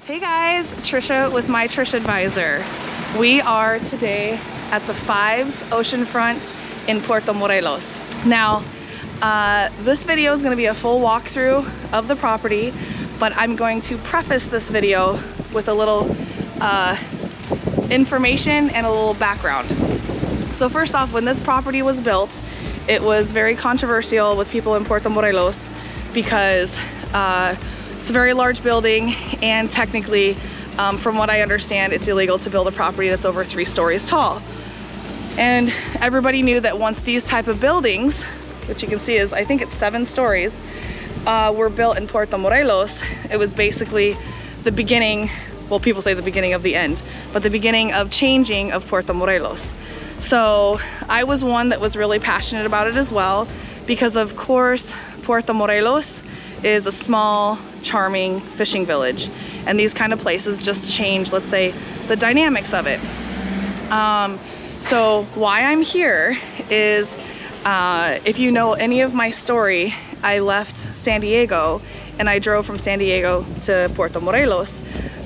Hey guys, Trisha with My Trish Advisor. We are today at the Fives Oceanfront in Puerto Morelos. Now, this video is going to be a full walkthrough of the property, but I'm going to preface this video with a little information and a little background. So first off, when this property was built, it was very controversial with people in Puerto Morelos because it's a very large building, and technically, from what I understand, it's illegal to build a property that's over 3 stories tall. And everybody knew that once these type of buildings, which you can see is, I think it's 7 stories, were built in Puerto Morelos, it was basically the beginning, well, people say the beginning of the end, but the beginning of changing of Puerto Morelos. So I was one that was really passionate about it as well, because of course, Puerto Morelos is a small, charming fishing village, and these kind of places just change, let's say, the dynamics of it. So why I'm here is, if you know any of my story, I left San Diego and I drove from San Diego to Puerto Morelos.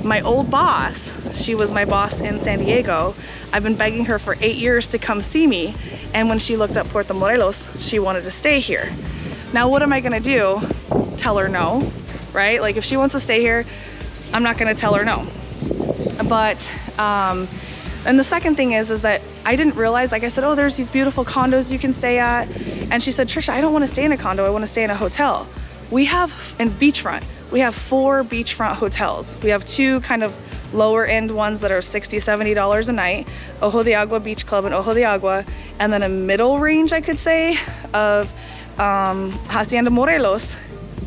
My old boss, she was my boss in San Diego. I've been begging her for 8 years to come see me, and when she looked up Puerto Morelos, she wanted to stay here. Now what am I gonna do? Tell her no, right? Like if she wants to stay here, I'm not gonna tell her no. But and the second thing is that I didn't realize, like I said, oh, there's these beautiful condos you can stay at, and she said, Trisha, I don't want to stay in a condo, I want to stay in a hotel. We have in beachfront, we have 4 beachfront hotels. We have 2 kind of lower end ones that are $60, $70 a night, Ojo de Agua Beach Club and Ojo de Agua, and then a middle range, I could say, of Hacienda Morelos.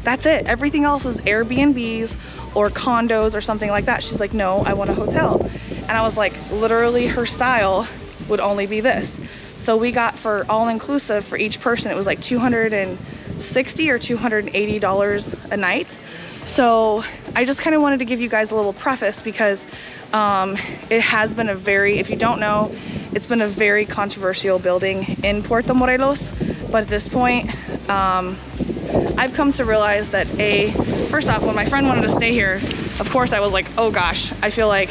That's it. Everything else is Airbnbs or condos or something like that. She's like, no, I want a hotel. And I was like, literally her style would only be this. So we got, for all inclusive for each person, it was like $260 or $280 a night. So I just kind of wanted to give you guys a little preface, because it has been a very, if you don't know, it's been a very controversial building in Puerto Morelos. But at this point, I've come to realize that first off, when my friend wanted to stay here, of course I was like, oh gosh, I feel like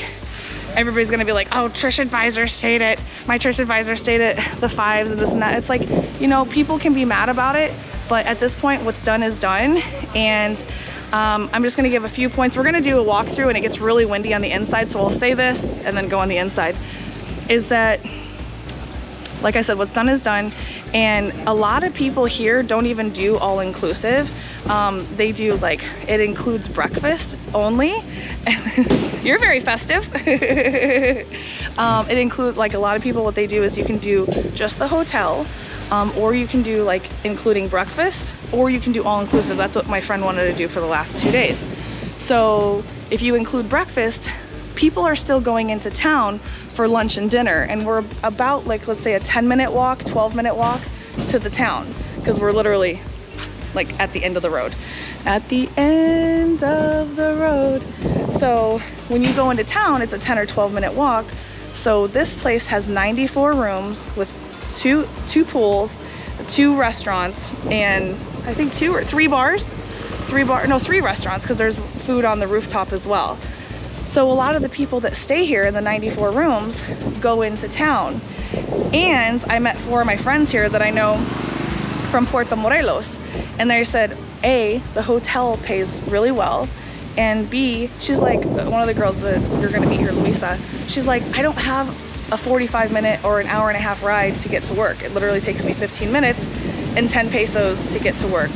everybody's gonna be like, oh, Trish Advisor stayed at, my Trish Advisor stayed at the Fives and this and that. It's like, you know, people can be mad about it, but at this point, what's done is done. And I'm just gonna give a few points. We're gonna do a walkthrough, and it gets really windy on the inside, so I'll say this and then go on the inside. Is that, like I said, what's done is done, and a lot of people here don't even do all-inclusive. They do, like, it includes breakfast only. You're very festive. It includes, like, a lot of people, what they do is you can do just the hotel, or you can do, like, including breakfast, or you can do all-inclusive. That's what my friend wanted to do for the last 2 days. So if you include breakfast, people are still going into town for lunch and dinner, and we're about, like, let's say a 10-minute walk, 12-minute walk to the town, because we're literally like at the end of the road. At the end of the road. So when you go into town, it's a 10 or 12-minute walk. So this place has 94 rooms with two pools, 2 restaurants, and I think 2 or 3 bars. 3 restaurants, because there's food on the rooftop as well. So a lot of the people that stay here in the 94 rooms go into town. And I met 4 of my friends here that I know from Puerto Morelos, and they said, A, the hotel pays really well, and B, she's like, one of the girls that you're gonna meet here, Luisa, she's like, I don't have a 45-minute or an hour-and-a-half ride to get to work. It literally takes me 15 minutes and 10 pesos to get to work.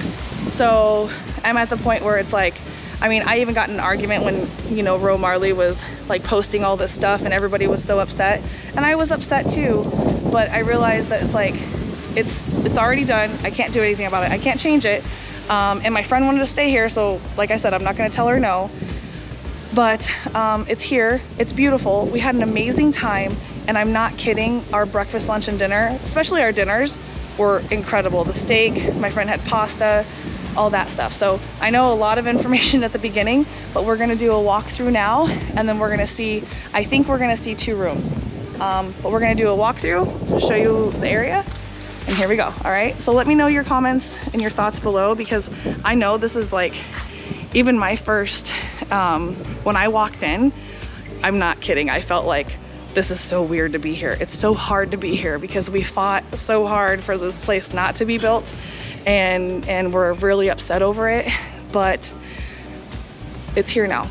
So I'm at the point where it's like, I mean, I even got in an argument when, you know, Ro Marley was like posting all this stuff and everybody was so upset, and I was upset too, but I realized that it's like, it's already done. I can't do anything about it. I can't change it. And my friend wanted to stay here, so like I said, I'm not gonna tell her no, but it's here, it's beautiful. We had an amazing time, and I'm not kidding, our breakfast, lunch, and dinner, especially our dinners, were incredible. The steak, my friend had pasta, all that stuff. So I know a lot of information at the beginning, but we're gonna do a walkthrough now, and then we're gonna see, I think we're gonna see 2 rooms. But we're gonna do a walkthrough, show you the area, and here we go. All right, so let me know your comments and your thoughts below, because I know this is like, even my first, when I walked in, I'm not kidding, I felt like, this is so weird to be here. It's so hard to be here because we fought so hard for this place not to be built, and we're really upset over it, but it's here now.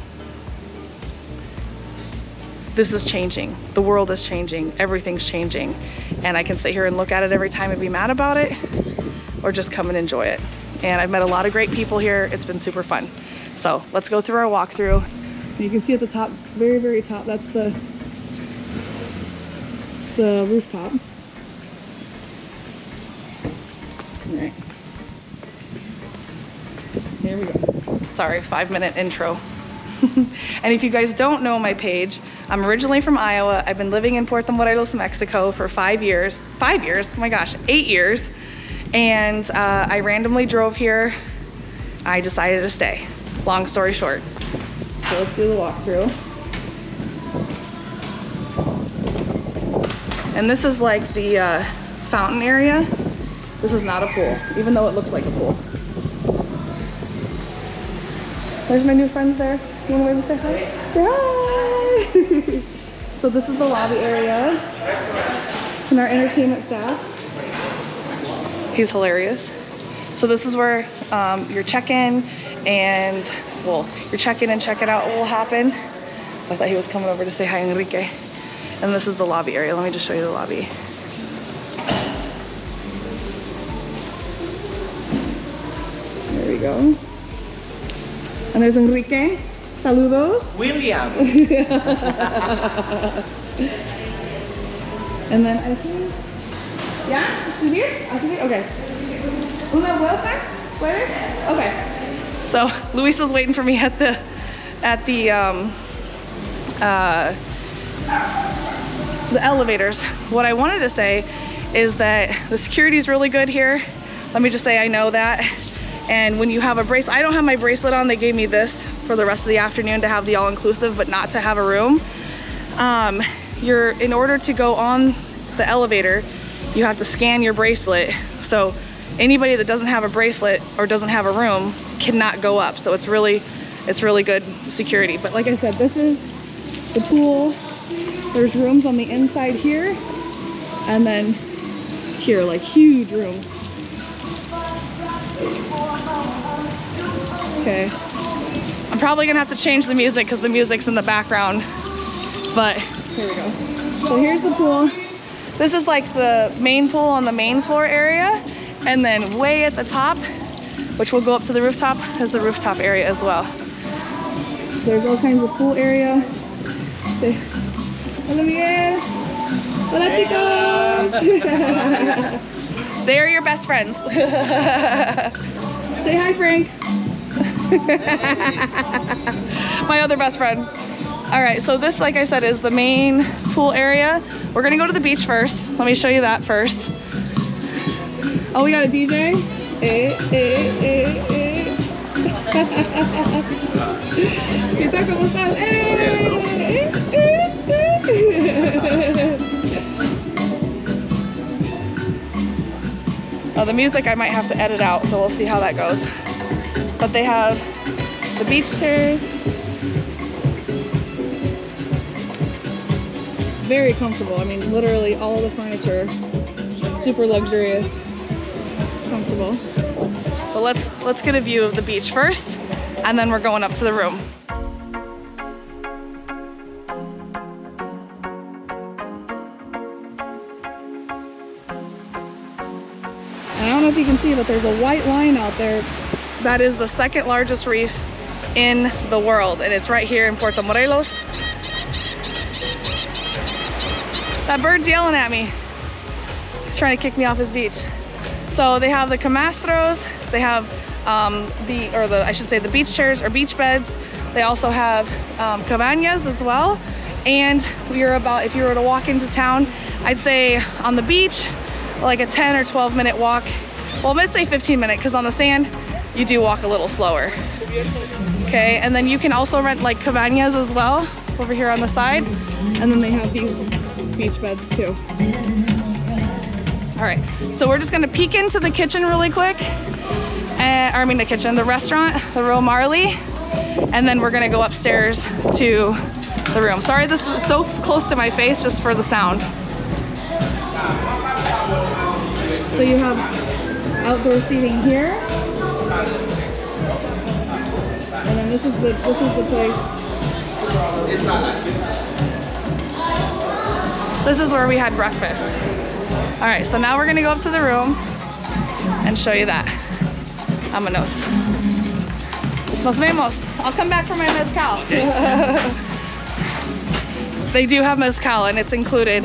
This is changing. The world is changing. Everything's changing. And I can sit here and look at it every time and be mad about it, or just come and enjoy it. And I've met a lot of great people here. It's been super fun. So let's go through our walkthrough. You can see at the top, very, very top, that's the rooftop. All right. Here we go. Sorry, 5-minute intro. And if you guys don't know my page, I'm originally from Iowa. I've been living in Puerto Morelos, Mexico for 5 years. 5 years? Oh my gosh, 8 years. And I randomly drove here. I decided to stay. Long story short. So let's do the walkthrough. And this is like the fountain area. This is not a pool, even though it looks like a pool. There's my new friends there. You wanna wave and say hi? Say hi! So this is the lobby area. And our entertainment staff. He's hilarious. So this is where your check-in and, well, your check-in and check-it out will happen. I thought he was coming over to say hi, Enrique. And this is the lobby area. Let me just show you the lobby. There we go. And there's Enrique. Saludos. William. And then I think, yeah, subir? ¿A subir? Okay. Una vuelta? ¿Puedes? Okay. So Luisa's waiting for me at the elevators. What I wanted to say is that the security is really good here. Let me just say I know that. And when you have a bracelet, I don't have my bracelet on. They gave me this for the rest of the afternoon to have the all-inclusive, but not to have a room. In order to go on the elevator, you have to scan your bracelet. So anybody that doesn't have a bracelet or doesn't have a room cannot go up. So it's really good security. But like I said, this is the pool. There's rooms on the inside here, and then here, like huge rooms. Okay. I'm probably gonna have to change the music because the music's in the background, but here we go. So here's the pool. This is like the main pool on the main floor area, and then way at the top, which will go up to the rooftop, is the rooftop area as well. So there's all kinds of pool area. Say, hola Miguel. Hola chicos. They are your best friends. Say hi, Frank. My other best friend. All right, so this, like I said, is the main pool area. We're gonna go to the beach first. Let me show you that first. Oh, we got a DJ. Sita, ¿cómo estás? Oh, the music I might have to edit out, so we'll see how that goes. But they have the beach chairs. Very comfortable. I mean, literally all the furniture. Super luxurious, comfortable. So let's get a view of the beach first, and then we're going up to the room. I don't know if you can see, but there's a white line out there. That is the second largest reef in the world, and it's right here in Puerto Morelos. That bird's yelling at me. He's trying to kick me off his beach. So they have the camastros, they have the beach chairs or beach beds. They also have cabañas as well. And if you were to walk into town, I'd say on the beach, like a 10 or 12 minute walk. Well, let's say 15 minutes, because on the sand, you do walk a little slower. Okay, and then you can also rent like cabañas as well over here on the side. And then they have these beach beds too. All right, so we're just gonna peek into the kitchen really quick. The restaurant, the Ro Marley. and then we're gonna go upstairs to the room. Sorry this is so close to my face just for the sound. So you have outdoor seating here. And then this is the place. This is where we had breakfast. All right, so now we're gonna go up to the room and show you that. Vámonos. Nos vemos. I'll come back for my mezcal. They do have mezcal and it's included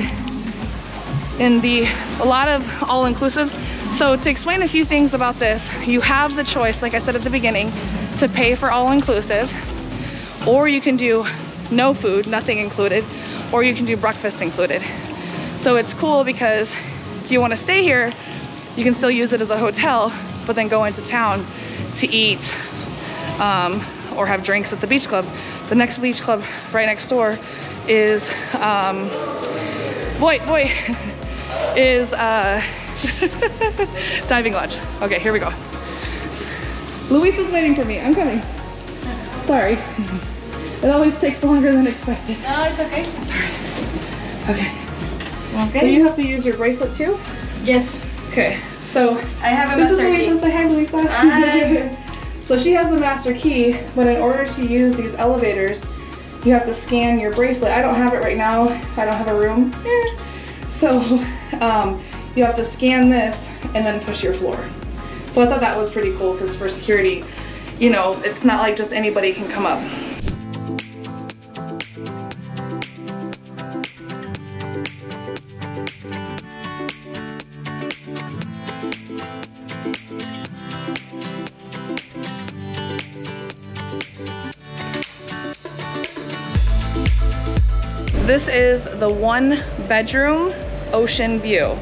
in a lot of all-inclusives. So to explain a few things about this, you have the choice, like I said at the beginning, to pay for all-inclusive, or you can do no food, nothing included, or you can do breakfast included. So it's cool because if you want to stay here, you can still use it as a hotel, but then go into town to eat or have drinks at the beach club. The next beach club right next door is is diving lodge. Okay, here we go. Luis is waiting for me. I'm coming. Sorry. It always takes longer than expected. No, it's okay. Sorry. Okay. So you have to use your bracelet too? Yes. Okay. So I have a this master is key. Luisa. Say hi, Luisa. Hi. So she has the master key, but in order to use these elevators, you have to scan your bracelet. I don't have it right now. I don't have a room. So you have to scan this and then push your floor. So I thought that was pretty cool because for security, you know, it's not like just anybody can come up. This is the 1-bedroom ocean view.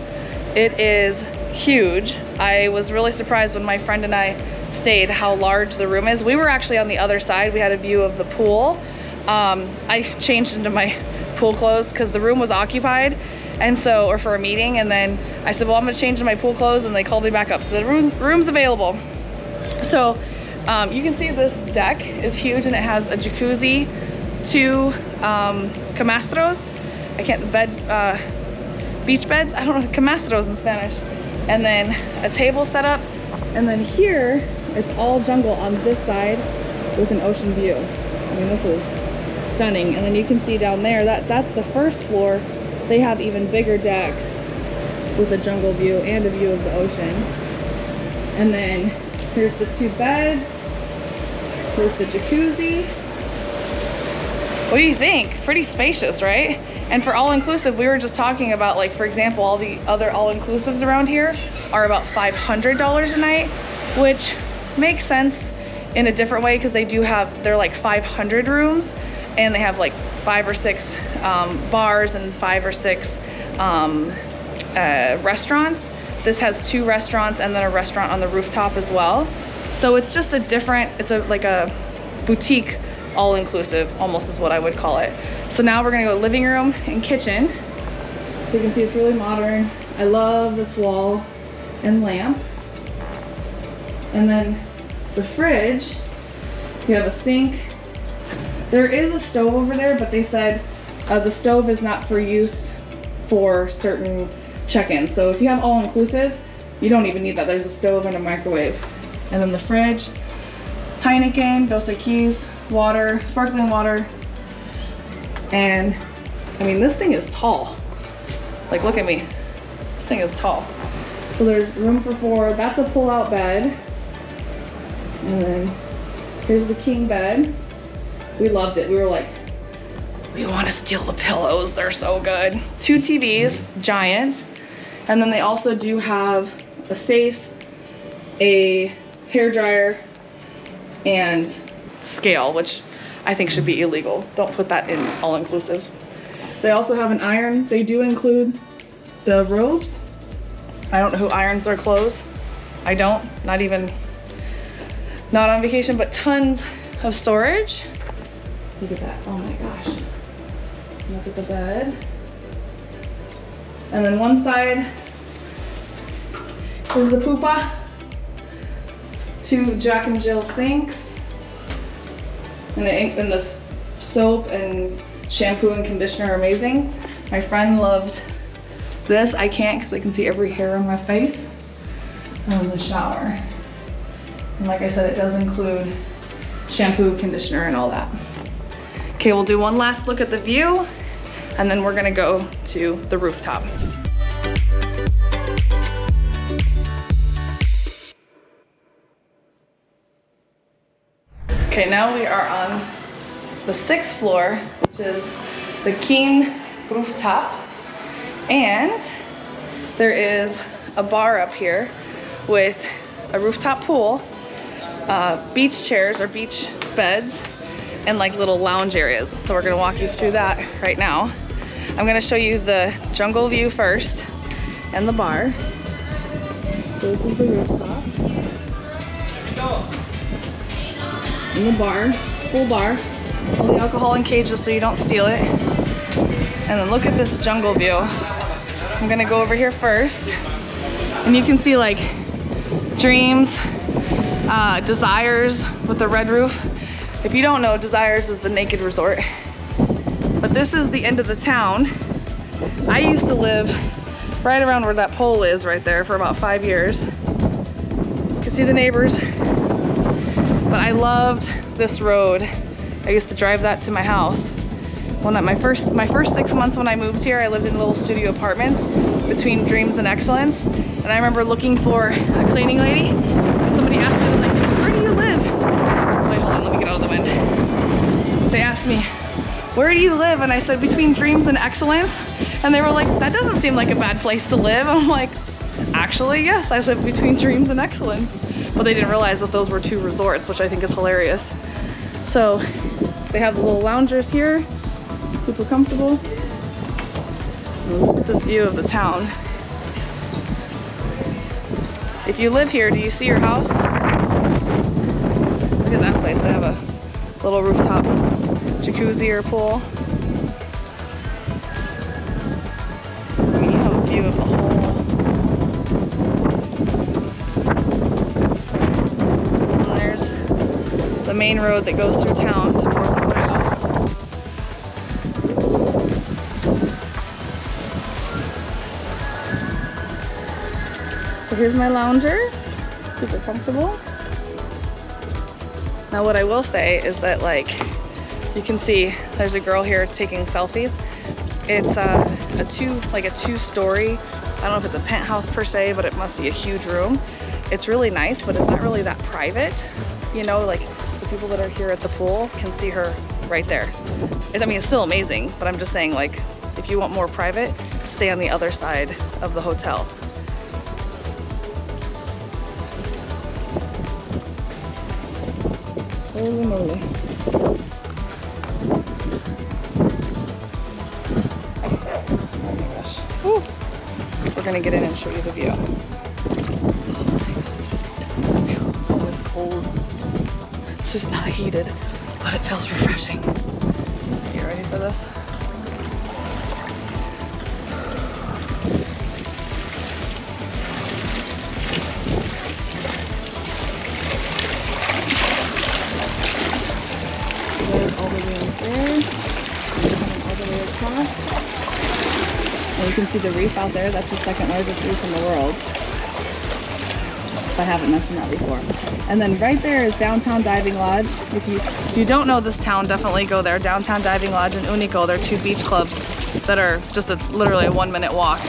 It is huge. I was really surprised when my friend and I stayed how large the room is. We were actually on the other side. We had a view of the pool. I changed into my pool clothes because the room was occupied, and so, or for a meeting, and then I said, well, I'm gonna change into my pool clothes, and they called me back up. So the room's available. So you can see this deck is huge, and it has a jacuzzi, 2 camastros. I can't, beach beds, I don't know, camastros in Spanish. And then a table set up. And then here, it's all jungle on this side with an ocean view. I mean, this is stunning. And then you can see down there, that's the first floor. They have even bigger decks with a jungle view and a view of the ocean. And then here's the 2 beds. Here's the jacuzzi. What do you think? Pretty spacious, right? And for all-inclusive, we were just talking about, like, for example, all the other all-inclusives around here are about $500 a night, which makes sense in a different way because they're like 500 rooms, and they have like 5 or 6 bars and 5 or 6 restaurants. This has 2 restaurants and then a restaurant on the rooftop as well. So it's just like a boutique all-inclusive, almost is what I would call it. So now we're gonna go living room and kitchen. So you can see it's really modern. I love this wall and lamp. And then the fridge, you have a sink. There is a stove over there, but they said the stove is not for use for certain check-ins. So if you have all-inclusive, you don't even need that. There's a stove and a microwave. And then the fridge, Heineken, Dos Equis, water, sparkling water. And I mean, this thing is tall. Like, look at me. This thing is tall. So there's room for 4. That's a pull-out bed. And then here's the king bed. We loved it. We were like, we want to steal the pillows. They're so good. 2 TVs, giant. And then they also do have a safe, a hairdryer, and scale, which I think should be illegal. Don't put that in all-inclusives. They also have an iron. They do include the robes. I don't know who irons their clothes. I don't, not on vacation, but tons of storage. Look at that, oh my gosh. Look at the bed. And then one side is the poopa. 2 Jack and Jill sinks. And the soap and shampoo and conditioner are amazing. My friend loved this. I can't because I can see every hair on my face. And the shower. And like I said, it does include shampoo, conditioner, and all that. Okay, we'll do one last look at the view, and then we're gonna go to the rooftop. Okay, now we are on the 6th floor, which is the King Rooftop. And there is a bar up here with a rooftop pool, beach chairs or beach beds, and like little lounge areas. So we're gonna walk you through that right now. I'm gonna show you the jungle view first and the bar. So this is the rooftop. And the bar, full bar. All the alcohol in cages so you don't steal it. And then look at this jungle view. I'm gonna go over here first. And you can see like Dreams, Desires with the red roof. If you don't know, Desires is the naked resort. But this is the end of the town. I used to live right around where that pole is right there for about 5 years. You can see the neighbors. But I loved this road. I used to drive that to my house. My first 6 months when I moved here, I lived in little studio apartments between Dreams and Excellence. And I remember looking for a cleaning lady. And somebody asked me, like, where do you live? Wait, hold on, let me get out of the wind. They asked me, where do you live? And I said, between Dreams and Excellence. And they were like, that doesn't seem like a bad place to live. And I'm like, actually, yes, I live between Dreams and Excellence. But they didn't realize that those were 2 resorts, which I think is hilarious. So they have the little loungers here, super comfortable. And look at this view of the town. If you live here, do you see your house? Look at that place. They have a little rooftop jacuzzi or pool. I mean, you have a view of the whole. And there's the main road that goes through town to Puerto Morelos. So here's my lounger, super comfortable. Now what I will say is that, like, you can see there's a girl here taking selfies. It's a two-story, I don't know if it's a penthouse per se, but it must be a huge room. It's really nice, but it's not really that private. You know, like the people that are here at the pool can see her right there. I mean, it's still amazing, but I'm just saying, like, if you want more private, stay on the other side of the hotel. Holy moly. Oh my gosh. Woo. We're gonna get in and show you the view. Oh, it's cold. This is not heated, but it feels refreshing. You ready for this? All the way up there, coming all the way across. And you can see the reef out there. That's the 2nd largest reef in the world. If I haven't mentioned that before. And then right there is Downtown Diving Lodge. If you don't know this town, definitely go there. Downtown Diving Lodge and Unico, they're 2 beach clubs that are just literally a 1-minute walk.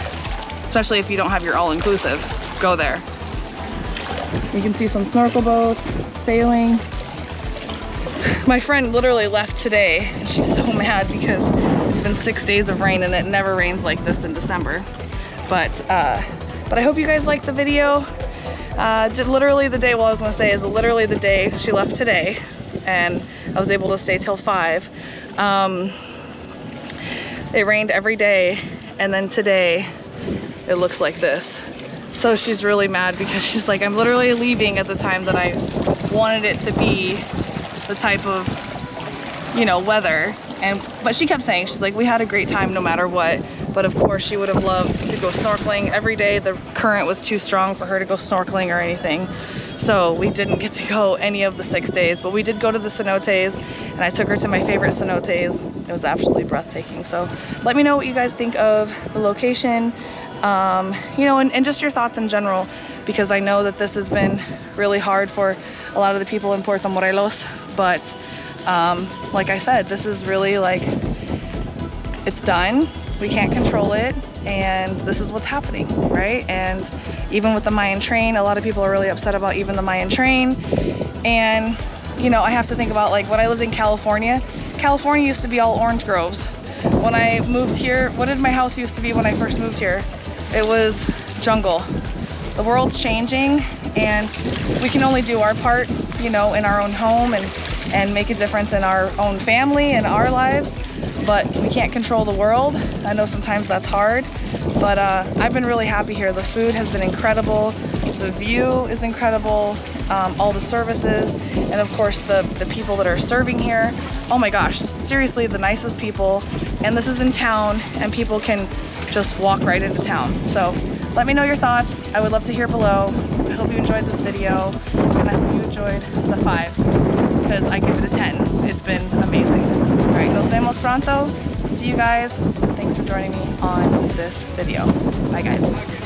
Especially if you don't have your all-inclusive, go there. You can see some snorkel boats, sailing. My friend literally left today and she's so mad because it's been 6 days of rain and it never rains like this in December. But I hope you guys liked the video. Literally the day, well, I was gonna say is literally the day she left today, and I was able to stay till 5. It rained every day, and then today it looks like this. So she's really mad because she's like, I'm literally leaving at the time that I wanted it to be the type of, you know, weather. But she kept saying, she's like, we had a great time no matter what. But of course she would have loved to go snorkeling every day. The current was too strong for her to go snorkeling or anything. So we didn't get to go any of the 6 days, but we did go to the cenotes, and I took her to my favorite cenotes. It was absolutely breathtaking. So let me know what you guys think of the location, you know, and just your thoughts in general, because I know that this has been really hard for a lot of the people in Puerto Morelos, but like I said, this is really like, it's done. We can't control it, and this is what's happening, right? And even with the Mayan train, a lot of people are really upset about even the Mayan train. And you know, I have to think about, like, when I lived in California, California used to be all orange groves. When I moved here, what did my house used to be when I first moved here? It was jungle. The world's changing, and we can only do our part, you know, in our own home and make a difference in our own family and our lives. But we can't control the world. I know sometimes that's hard, but I've been really happy here. The food has been incredible. The view is incredible. All the services, and of course the people that are serving here. Oh my gosh, seriously, the nicest people. And this is in town, and people can just walk right into town. So let me know your thoughts. I would love to hear below. I hope you enjoyed this video, and I hope you enjoyed the 5s, because I give it a 10. It's been amazing. All right, nos vemos pronto. See you guys. Thanks for joining me on this video. Bye guys.